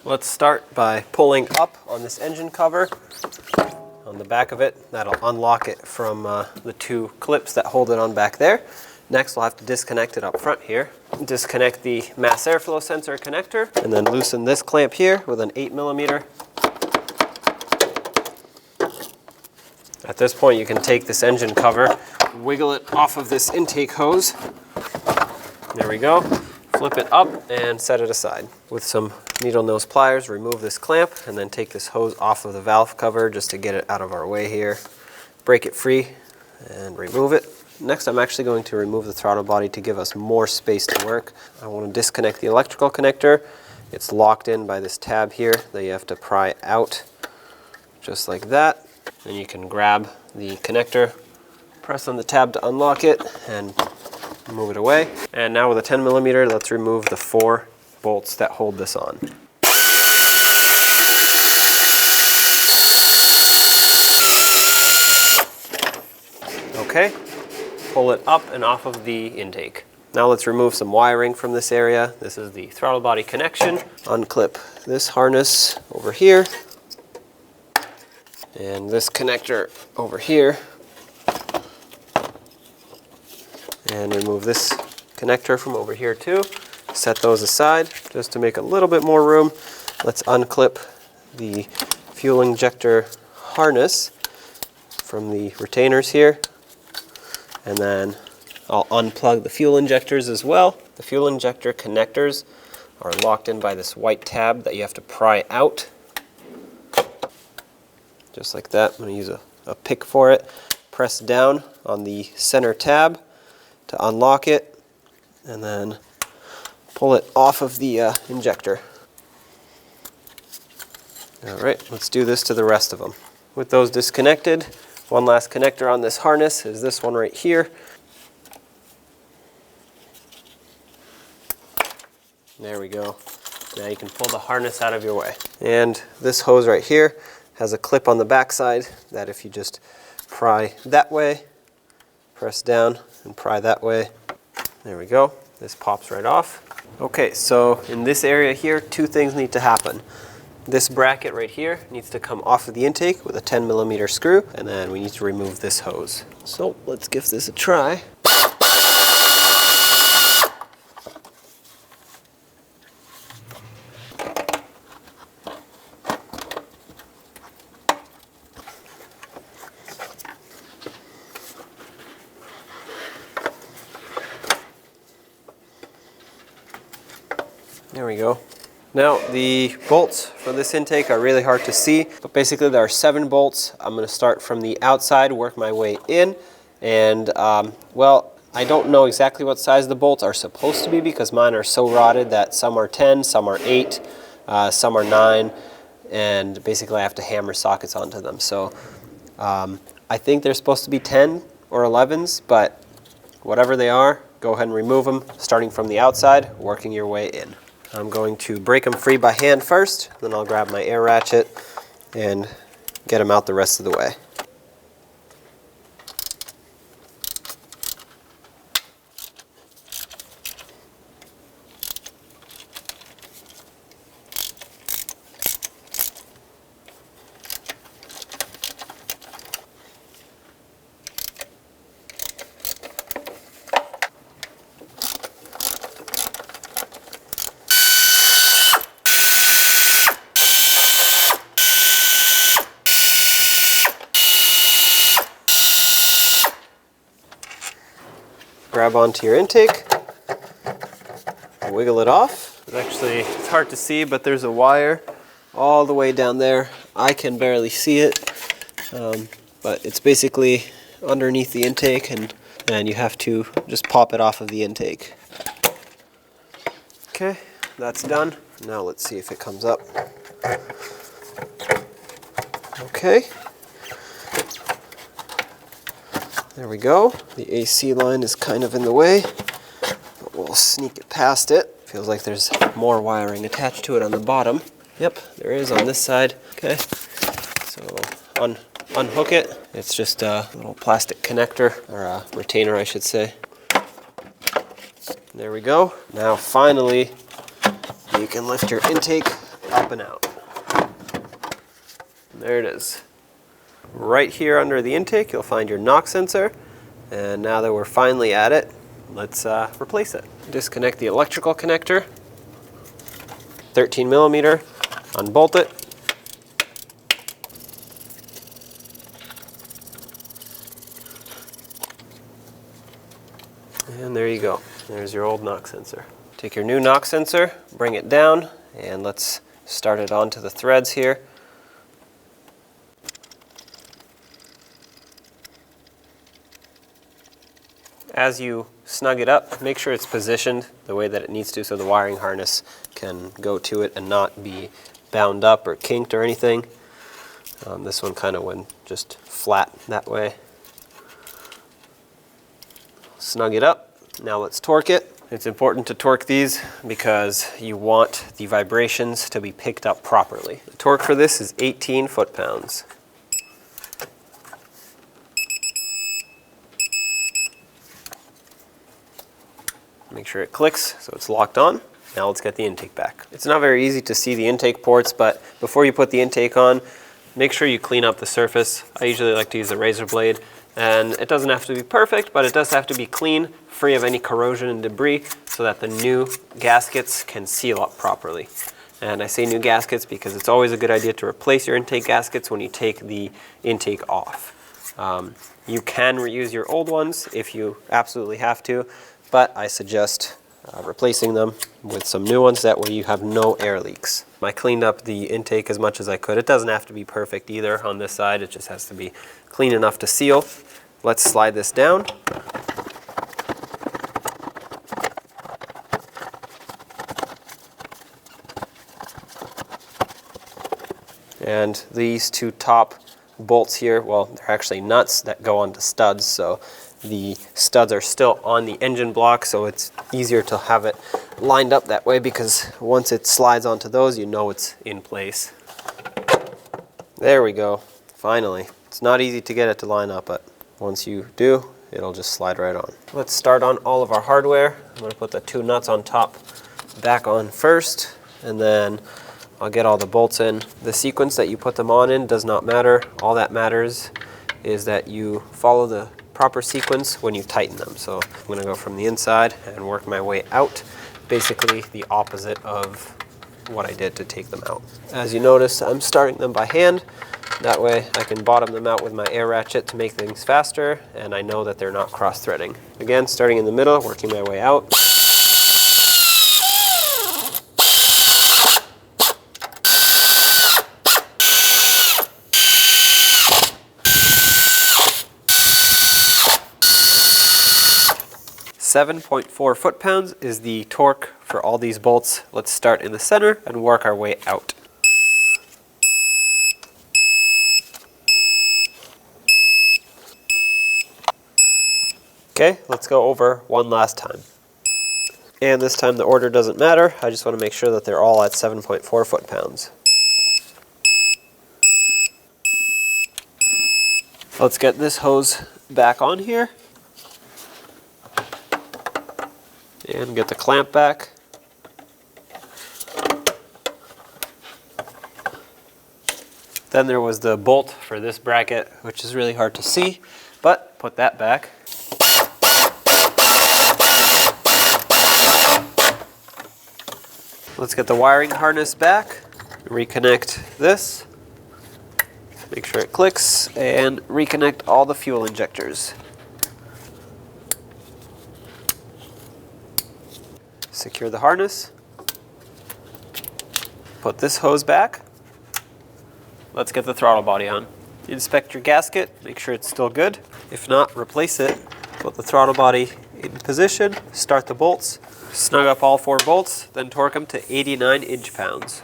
Let's start by pulling up on this engine cover on the back of it. That'll unlock it from the two clips that hold it on back there. Next, we'll have to disconnect it up front here. Disconnect the mass airflow sensor connector, and then loosen this clamp here with an 8mm. At this point, you can take this engine cover, wiggle it off of this intake hose. There we go. Flip it up and set it aside. With some needle nose pliers, remove this clamp and then take this hose off of the valve cover just to get it out of our way here. Break it free and remove it. Next, I'm actually going to remove the throttle body to give us more space to work. I want to disconnect the electrical connector. It's locked in by this tab here that you have to pry out, just like that. Then you can grab the connector, press on the tab to unlock it, and move it away. And now with a 10mm, let's remove the 4 bolts that hold this on. Okay, pull it up and off of the intake. Now let's remove some wiring from this area. This is the throttle body connection. Unclip this harness over here, and this connector over here. And remove this connector from over here too. Set those aside just to make a little bit more room. Let's unclip the fuel injector harness from the retainers here. And then I'll unplug the fuel injectors as well. The fuel injector connectors are locked in by this white tab that you have to pry out. Just like that. I'm going to use a pick for it. Press down on the center tab to unlock it, and then pull it off of the injector. Alright, let's do this to the rest of them. With those disconnected, one last connector on this harness is this one right here. There we go. Now you can pull the harness out of your way. And this hose right here has a clip on the back side that if you just pry that way, press down and pry that way. There we go. This pops right off. Okay, so in this area here, 2 things need to happen. This bracket right here needs to come off of the intake with a 10mm screw, and then we need to remove this hose. So let's give this a try. There we go. Now the bolts for this intake are really hard to see, but basically there are 7 bolts. I'm going to start from the outside, work my way in, and well, I don't know exactly what size the bolts are supposed to be because mine are so rotted that some are 10, some are 8, some are 9, and basically I have to hammer sockets onto them. So I think they're supposed to be 10 or 11s, but whatever they are, go ahead and remove them, starting from the outside, working your way in. I'm going to break them free by hand first, then I'll grab my air ratchet and get them out the rest of the way. Grab onto your intake, wiggle it off. It's hard to see, but there's a wire all the way down there. I can barely see it, but it's basically underneath the intake, and you have to just pop it off of the intake. Okay, that's done. Now let's see if it comes up. Okay. There we go. The AC line is kind of in the way, but we'll sneak it past it. Feels like there's more wiring attached to it on the bottom. Yep, there is on this side. Okay, so unhook it. It's just a little plastic connector, or a retainer I should say. There we go. Now finally, you can lift your intake up and out. There it is. Right here under the intake, you'll find your knock sensor. And now that we're finally at it, let's replace it. Disconnect the electrical connector. 13 millimeter, unbolt it. And there you go. There's your old knock sensor. Take your new knock sensor, bring it down, and let's start it onto the threads here. As you snug it up, make sure it's positioned the way that it needs to so the wiring harness can go to it and not be bound up or kinked or anything. This one kind of went just flat that way. Snug it up. Now let's torque it. It's important to torque these because you want the vibrations to be picked up properly. The torque for this is 18 foot-pounds. Make sure it clicks so it's locked on. Now let's get the intake back. It's not very easy to see the intake ports, but before you put the intake on, make sure you clean up the surface. I usually like to use a razor blade, and it doesn't have to be perfect, but it does have to be clean, free of any corrosion and debris, so that the new gaskets can seal up properly. And I say new gaskets because it's always a good idea to replace your intake gaskets when you take the intake off. You can reuse your old ones if you absolutely have to, but I suggest replacing them with some new ones. That way you have no air leaks. I cleaned up the intake as much as I could. It doesn't have to be perfect either on this side. It just has to be clean enough to seal. Let's slide this down. And these two top bolts here, well, they're actually nuts that go onto studs, so the studs are still on the engine block, so it's easier to have it lined up that way because once it slides onto those, you know it's in place. There we go, finally. It's not easy to get it to line up, but once you do, it'll just slide right on. Let's start on all of our hardware. I'm going to put the two nuts on top back on first, and then I'll get all the bolts in. The sequence that you put them on in does not matter. All that matters is that you follow the proper sequence when you tighten them. So I'm going to go from the inside and work my way out, basically the opposite of what I did to take them out. As you notice, I'm starting them by hand. That way I can bottom them out with my air ratchet to make things faster, and I know that they're not cross-threading. Again, starting in the middle, working my way out. .4 foot-pounds is the torque for all these bolts. Let's start in the center and work our way out. Okay, let's go over one last time. And this time the order doesn't matter. I just want to make sure that they're all at 7.4 foot-pounds. Let's get this hose back on here. And get the clamp back. Then there was the bolt for this bracket, which is really hard to see, but put that back. Let's get the wiring harness back, reconnect this, make sure it clicks, and reconnect all the fuel injectors. Secure the harness, put this hose back. Let's get the throttle body on. Inspect your gasket, make sure it's still good. If not, replace it. Put the throttle body in position, start the bolts, snug up all 4 bolts, then torque them to 89 inch-pounds.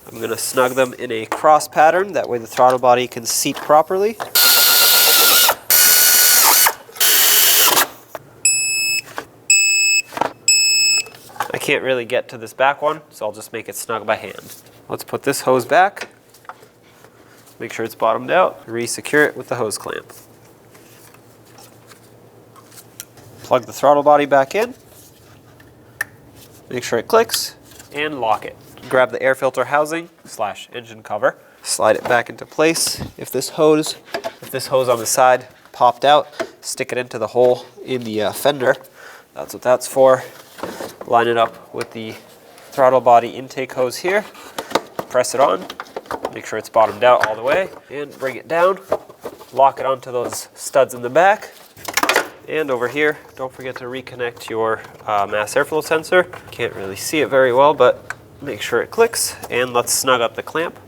I'm going to snug them in a cross pattern, that way the throttle body can seat properly. I can't really get to this back one, so I'll just make it snug by hand. Let's put this hose back, make sure it's bottomed out, re-secure it with the hose clamp. Plug the throttle body back in, make sure it clicks, and lock it. grab the air filter housing / engine cover, slide it back into place. If this hose on the side popped out, stick it into the hole in the fender. That's what that's for. Line it up with the throttle body intake hose here. Press it on. Make sure it's bottomed out all the way, and bring it down. Lock it onto those studs in the back. And over here, don't forget to reconnect your mass airflow sensor. Can't really see it very well, but make sure it clicks. And let's snug up the clamp.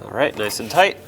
All right, nice and tight.